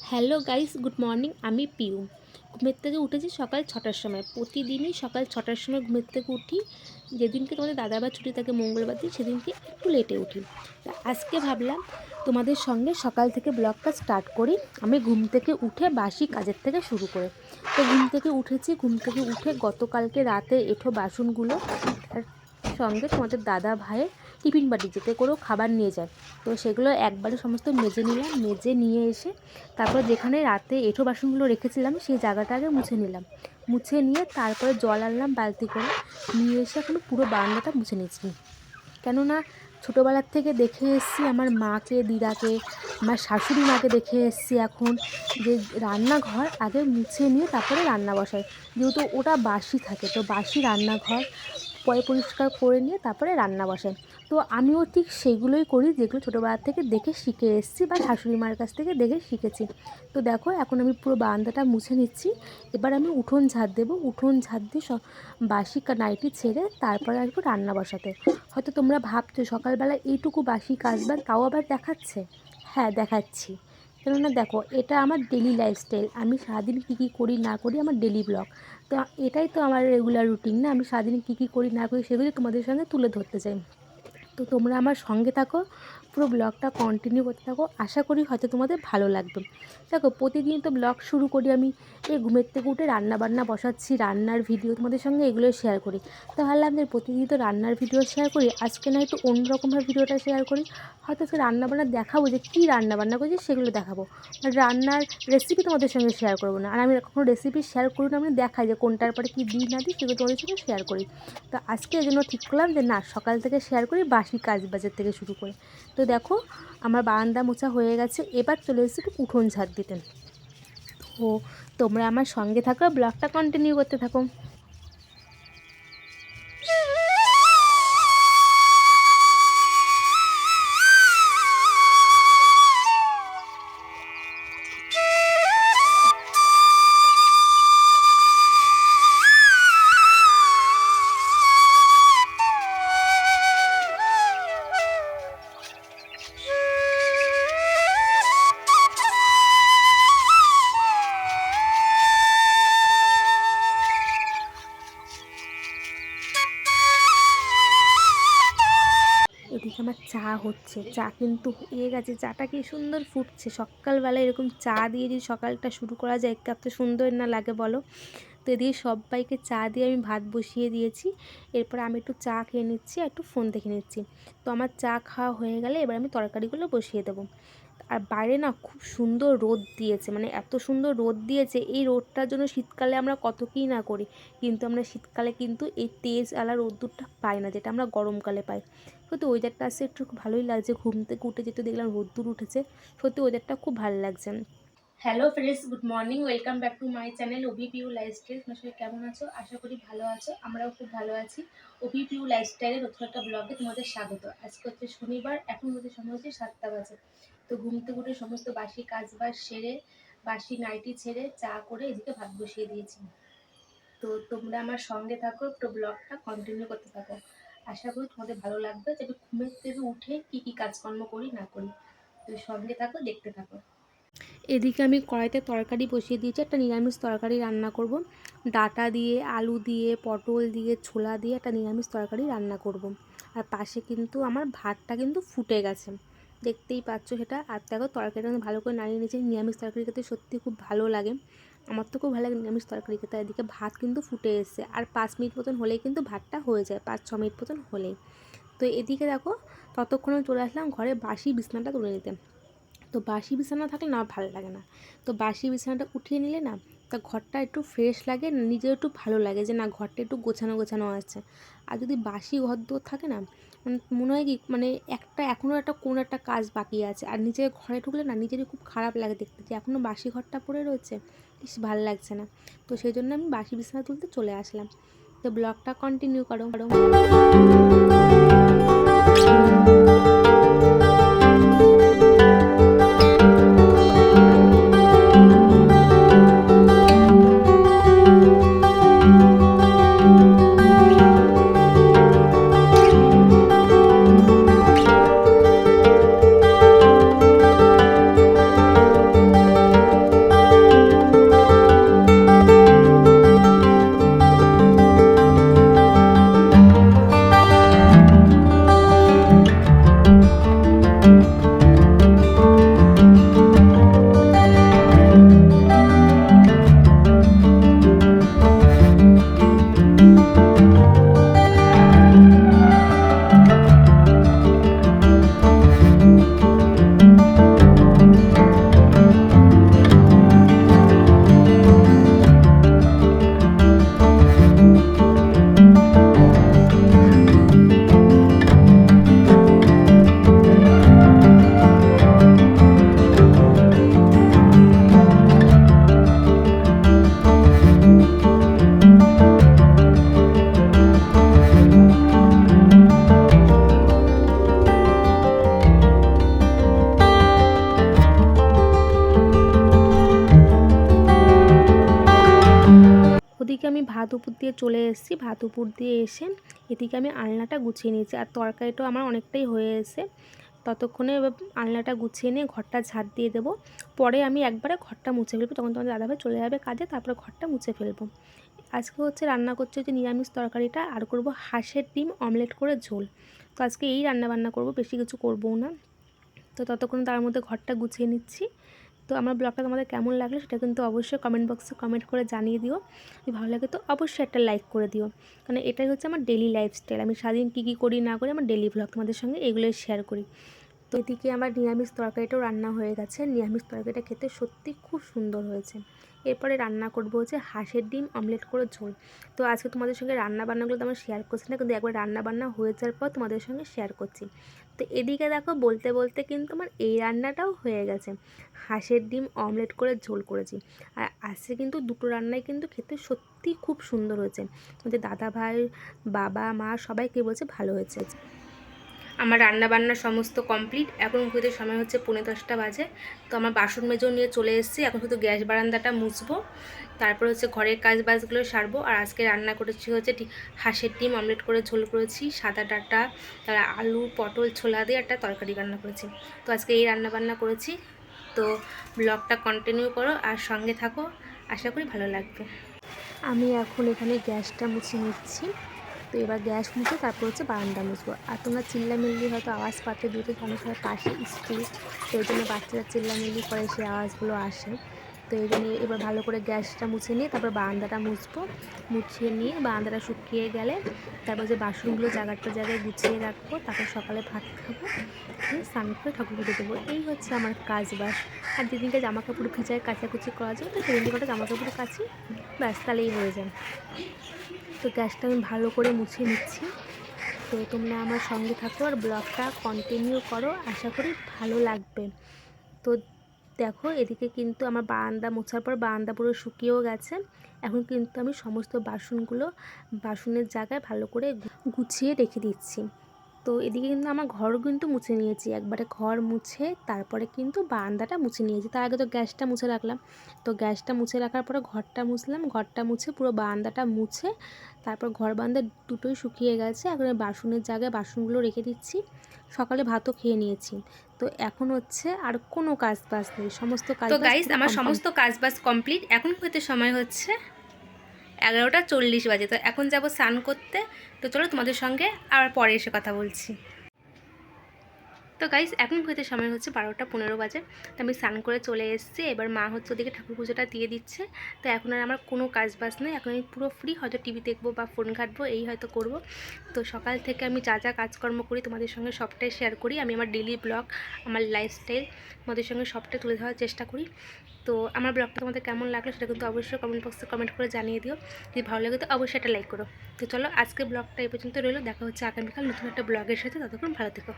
Hello guys, good morning. আমি পিউ। ঘুমের থেকে উঠেছি সকাল 6টার সময়। প্রতিদিনই সকাল 6টার সময় ঘুমের থেকে উঠি। যেদিনকে তোমাদের দাদাবার ছুটি থাকে মঙ্গলবার দিন, সেদিনকে একটু লেটে উঠি। তা আজকে ভাবলাম তোমাদের সঙ্গে সকাল থেকে ব্লগটা স্টার্ট করি। আমি ঘুম থেকে উঠে বাসি কাজের থেকে শুরু করে। তো ঘুম থেকে উঠেছি, ঘুম থেকে উঠে গতকালকে রাতে এঁঠো বাসনগুলো তার সঙ্গে তোমাদের দাদা ভাইয়ের টিফিন বাটি যেতে করেও খাবার নিয়ে যায়, তো সেগুলো একবারে সমস্ত মেজে নিলাম। মেজে নিয়ে এসে তারপর যেখানে রাতে এঁঠো বাসনগুলো রেখেছিলাম সেই জায়গাটা আগে মুছে নিলাম। মুছে নিয়ে তারপরে জল আনলাম বালতি করে, নিয়ে এসে এখন পুরো বারান্দাটা মুছে নিচ্ছি। কেননা ছোটোবেলার থেকে দেখে এসেছি আমার মাকে, দিদাকে, আমার শাশুড়ি মাকে দেখে এসেছি এখন যে রান্নাঘর আগে মুছে নিয়ে তারপরে রান্না বসায়, যেহেতু ওটা বাসি থাকে, তো বাসি রান্নাঘর পরিষ্কার করে নিয়ে তারপরে রান্না বসায়। তো আমিও ঠিক সেইগুলোই করি যেগুলো ছোটোবেলার থেকে দেখে শিখে এসেছি বা শাশুড়ি মার কাছ থেকে দেখে শিখেছি। তো দেখো এখন আমি পুরো বারান্দাটা মুছে নিচ্ছি। এবার আমি উঠোন ঝাড় দেবো। উঠোন ঝাড় দিয়ে বাসি নাইটি ছেড়ে তারপরে আসবো রান্না বসাতে। হয়তো তোমরা ভাবছো সকালবেলা এইটুকু বাসি কাজবার তাও আবার দেখাচ্ছে। হ্যাঁ, দেখাচ্ছি। কেননা দেখো, এটা আমার ডেলি লাইফস্টাইল। আমি সারাদিন কী কী করি না করি আমার ডেলি ব্লগ। তো এটাই তো আমার রেগুলার রুটিন না, আমি সারাদিন কী কী করি না করি সেগুলো তোমাদের সঙ্গে তুলে ধরতে চাই। তো তোমরা আমার সঙ্গে থাকো, পুরো ব্লগটা কন্টিনিউ করতে থাকো। আশা করি হয়তো তোমাদের ভালো লাগবে। দেখো, প্রতিদিন তো ব্লগ শুরু করি আমি এই ঘুমের থেকে উঠে রান্না বান্না বসাচ্ছি, রান্নার ভিডিও তোমাদের সঙ্গে এগুলো শেয়ার করি। তো ভাবলাম যে প্রতিদিন তো রান্নার ভিডিও শেয়ার করি, আজকে না একটু অন্যরকমভাবে ভিডিওটা শেয়ার করি। হয়তো আজকে রান্নাবান্না দেখাবো, যে কী রান্নাবান্না করছি সেগুলো দেখাবো। আর রান্নার রেসিপি তোমাদের সঙ্গে শেয়ার করবো না। আর আমি কখনো রেসিপি শেয়ার করি না, আমি দেখাই যে কোনটার পরে কী দিই না দিই সেগুলো তোমাদের সঙ্গে শেয়ার করি। তো আজকে এই জন্য ঠিক করলাম যে না, সকাল থেকে শেয়ার করি বাসি কাজ বাজার থেকে শুরু করে। তো দেখো, আমার বারান্দা মোছা হয়ে গেছে, এবার চলে এসেছি একটু উঠোন ঝাড় দিতে। তো তোমরা আমার সঙ্গে থাকো, ব্লগটা কন্টিনিউ করতে থাকো। এদিকে আমার চা হচ্ছে, চা কিন্তু হয়ে গেছে। চাটা কি সুন্দর ফুটছে। সকালবেলা এরকম চা দিয়ে যদি সকালটা শুরু করা যায়, কত সুন্দর না লাগে বলো। তো এদিকে সবাইকে চা দিয়ে আমি ভাত বসিয়ে দিয়েছি। এরপর আমি একটু চা খেয়ে নিচ্ছি আর একটু ফোন দেখে নিচ্ছি। তো আমার চা খাওয়া হয়ে গেলে এবার আমি তরকারিগুলো বসিয়ে দেবো। আর বাইরে না খুব সুন্দর রোদ দিয়েছে, মানে এত সুন্দর রোদ দিয়েছে। এই রোদটার জন্য শীতকালে আমরা কত কী না করি, কিন্তু আমরা শীতকালে কিন্তু এই তেজ আলা রোদ্দুরটা পাই না, যেটা আমরা গরমকালে পাই। সত্যি ওয়েদারটা আসছে একটু ভালোই লাগছে। ঘুম থেকে উঠে যেহেতু দেখলাম রোদ্দুর উঠেছে, সত্যি ওয়েদারটা খুব ভালো লাগছে। Hello friends, good morning. Welcome back to my channel ওবিপিউ লাইফস্টাইল। তোমার সবাই কেমন আছো? আশা করি ভালো আছো। আমরাও খুব ভালো আছি। ওবিপিউ লাইফস্টাইলের নতুন একটা ব্লগে তোমাদের স্বাগত। আজকে হচ্ছে শনিবার, এখন হচ্ছে সময় হচ্ছে 7টা বাজে। তো ঘুম থেকে উঠে সমস্ত বাসি কাজবাজ সেরে, বাসি নাইটি ছেড়ে চা করে এদিকে ভাত বসিয়ে দিয়েছি। তো তোমরা আমার সঙ্গে থাকো, একটু ব্লগটা কন্টিনিউ করতে থাকো। আশা করি তোমাদের ভালো লাগবে যে আমি ঘুমের থেকে উঠে কী কী কাজকর্ম করি না করি। তো সঙ্গে থাকো, দেখতে থাকো। এদিকে আমি কড়াইতে তরকারি বসিয়ে দিয়েছি, একটা নিরামিষ তরকারি রান্না করব। ডাঁটা দিয়ে, আলু দিয়ে, পটল দিয়ে, ছোলা দিয়ে একটা নিরামিষ তরকারি রান্না করব। আর পাশে কিন্তু আমার ভাতটা কিন্তু ফুটে গেছে, দেখতেই পাচ্ছ সেটা। আর দেখো তরকারিটা ভালো করে নাড়িয়ে নিয়েছি। নিরামিষ তরকারি খেতে সত্যি খুব ভালো লাগে, আমার তো খুব ভালো লাগে নিরামিষ তরকারি খেতে। এদিকে ভাত কিন্তু ফুটে এসছে, আর 5 মিনিট মতন হলেই কিন্তু ভাতটা হয়ে যায়, 5-6 মিনিট মতন হলেই। তো এদিকে দেখো, ততক্ষণে চলে আসলাম ঘরে বাসি বিছানাটা তুলে নিতে। তো বাসি বিছানা থাকলে না ভালো লাগে না। তো বাসি বিছানাটা উঠিয়ে নিলে না, তা ঘরটা একটু ফ্রেশ লাগে, নিজের একটু ভালো লাগে যে না ঘরটা একটু গোছানো গোছানো আছে। আর যদি বাসি ঘর দোর থাকে না, মনে হয় কি মানে একটা এখনও একটা কোনো একটা কাজ বাকি আছে। আর নিজের ঘরে ঢুকলে না নিজেরই খুব খারাপ লাগে দেখতে, যে এখনও বাসি ঘরটা পড়ে রয়েছে, বেশ ভালো লাগছে না। তো সেই জন্য আমি বাসি বিছানা তুলতে চলে আসলাম। তো ব্লগটা কন্টিনিউ করো। ওদিকে আমি ভাত উপর দিয়ে চলে এসেছি, ভাত উপর দিয়ে এসে এদিকে আমি আলনাটা গুছিয়ে নিয়েছি, আর তরকারিটাও আমার অনেকটাই হয়ে এসে। ততক্ষণে আলনাটা গুছিয়ে নিয়ে ঘরটা ঝাড় দিয়ে দেবো, পরে আমি একবারে ঘরটা মুছে ফেলবো, তখন তোমাদের দাদাভাই চলে যাবে কাজে, তারপরে ঘরটা মুছে ফেলবো। আজকে হচ্ছে রান্না করছে হচ্ছে নিরামিষ তরকারিটা, আর করব হাঁসের ডিম অমলেট করে ঝোল। তো আজকে এই রান্না বান্না করব, বেশি কিছু করবো না। তো ততক্ষণ তার মধ্যে ঘরটা গুছিয়ে নিচ্ছি। তো আমার ব্লগটা তোমাদের কেমন লাগলো সেটা কিন্তু অবশ্যই কমেন্ট বক্সে কমেন্ট করে জানিয়ে দিও। যদি ভালো লাগে তো অবশ্যই একটা লাইক করে দিও, কারণ এটাই হচ্ছে আমার ডেলি লাইফস্টাইল। আমি সারাদিন কী কী করি না করি আমার ডেলি ব্লগ তোমাদের সঙ্গে এগুলোই শেয়ার করি। তো এদিকে আমার নিরামিষ তরকারিটাও রান্না হয়ে গেছে। নিরামিষ তরকারিটা খেতে সত্যি খুব সুন্দর হয়েছে। এরপরে রান্না করবো হচ্ছে হাঁসের ডিম অমলেট করে ঝোল। তো আজকে তোমাদের সঙ্গে রান্নাবান্নাগুলো তো আমার শেয়ার করছি না, কিন্তু একবার রান্নাবান্না হয়ে যাওয়ার পর তোমাদের সঙ্গে শেয়ার করছি। তো এদিকে দেখো বলতে বলতে কিন্তু আমার এই রান্নাটাও হয়ে গেছে, হাঁসের ডিম অমলেট করে ঝোল করেছি। আর আজকে কিন্তু দুটো রান্নাই কিন্তু খেতে সত্যি খুব সুন্দর হয়েছে। তোমাদের দাদা ভাই, বাবা, মা সবাইকে বলছে ভালো হয়েছে। আমার রান্নাবান্না সমস্ত কমপ্লিট। এখন হতে সময় হচ্ছে 9:30 বাজে। তো আমার বাসন মেজেও নিয়ে চলে এসেছি, এখন শুধু গ্যাস বারান্দাটা মুছবো, তারপর হচ্ছে ঘরের কাজ বাজগুলো সারবো। আর আজকে রান্না করেছি হচ্ছে হাঁসের ডিম অমলেট করে ঝোল করেছি, সাদা ডাঁটা, তার আলু পটল ছোলা দিয়ে একটা তরকারি রান্না করেছি। তো আজকে এই রান্নাবান্না করেছি। তো ব্লগটা কন্টিনিউ করো আর সঙ্গে থাকো, আশা করি ভালো লাগবে। আমি এখন এখানে গ্যাসটা মুছে নিচ্ছি। তো এবার গ্যাস মুছে তারপর হচ্ছে বারান্দা মুছবো। আর তোমরা চিল্লামিল্লি হয়তো আওয়াজ পাচ্ছে, দুটো অনেক সময় পাশে স্কুল, তো এই জন্য বাচ্চারা চিল্লামিল্লি করে সেই আওয়াজগুলো আসে। তো এই জন্য এবার ভালো করে গ্যাসটা মুছে নিয়ে তারপর বারান্দাটা মুছবো। মুছিয়ে নিয়ে বারান্দাটা শুকিয়ে গেলে তারপর যে বাসনগুলো জায়গায় গুছিয়ে রাখবো, তারপর সকালে ভাত খাবো, খেয়ে স্নান করে ঠাকুর পুজো দেবো। এই হচ্ছে আমার কাজ বাস। আর যেদিনকে জামা কাপড় ভিজায় কাচাকুচি করা যায়, তো সেদিনকে কটা জামা কাপড় কাচি, ব্যাস তাহলেই হয়ে যায়। তো গ্যাসটা আমি ভালো করে মুছে নিচ্ছি। তো তোমরা আমার সঙ্গে থাকো আর ব্লগটা কন্টিনিউ করো, আশা করি ভালো লাগবে। তো দেখো এদিকে কিন্তু আমার বারান্দা মোছার পর বারান্দা পুরো শুকিয়েও গেছে। এখন কিন্তু আমি সমস্ত বাসনের জায়গায় ভালো করে গুছিয়ে রেখে দিচ্ছি। তো এদিকে কিন্তু আমার ঘরও কিন্তু মুছে নিয়েছি, একবারে ঘর মুছে তারপরে কিন্তু বারান্দাটা মুছে নিয়েছি। তার আগে তো গ্যাসটা মুছে রাখলাম। তো গ্যাসটা মুছে রাখার পরে ঘরটা মুছলাম, ঘরটা মুছে পুরো বারান্দাটা মুছে তারপর ঘর বারান্দা দুটোই শুকিয়ে গেছে। এখন বাসনের জায়গায় বাসনগুলো রেখে দিচ্ছি। সকালে ভাতও খেয়ে নিয়েছি। তো এখন হচ্ছে আর কোনো কাজ বাজ নেই, সমস্ত কাজ। তো গাইস আমার সমস্ত কাজ বাজ কমপ্লিট। এখন হতে সময় হচ্ছে 11:40 বাজে। তো এখন যাব স্নান করতে। তো চলো তোমাদের সঙ্গে আবার পরে এসে কথা বলছি। তো গাইস এখন হইতে সময় হচ্ছে 12:15 বাজে। তো আমি স্নান করে চলে এসেছি। এবার মা হচ্ছে ওদিকে ঠাকুর পুজোটা দিয়ে দিচ্ছে। তো এখন আর আমার কোনো কাজ বাজ নেই, এখন আমি পুরো ফ্রি, হয়তো টিভি দেখবো বা ফোন ঘাঁটবো, এই হয়তো করব। তো সকাল থেকে আমি যা যা কাজকর্ম করি তোমাদের সঙ্গে সবটাই শেয়ার করি। আমি আমার ডেলি ব্লগ, আমার লাইফস্টাইল তোমাদের সঙ্গে সবটাই তুলে ধরার চেষ্টা করি। তো আমার ব্লগটা তোমাদের কেমন লাগলো সেটা কিন্তু অবশ্যই কমেন্ট বক্সে কমেন্ট করে জানিয়ে দিও। যদি ভালো লাগে তো অবশ্যই একটা লাইক করো। তো চলো আজকে ব্লগটা এই পর্যন্ত রইলো, দেখা হচ্ছে আগামীকাল নতুন একটা ব্লগের সাথে। ততক্ষণ ভালো থেকো।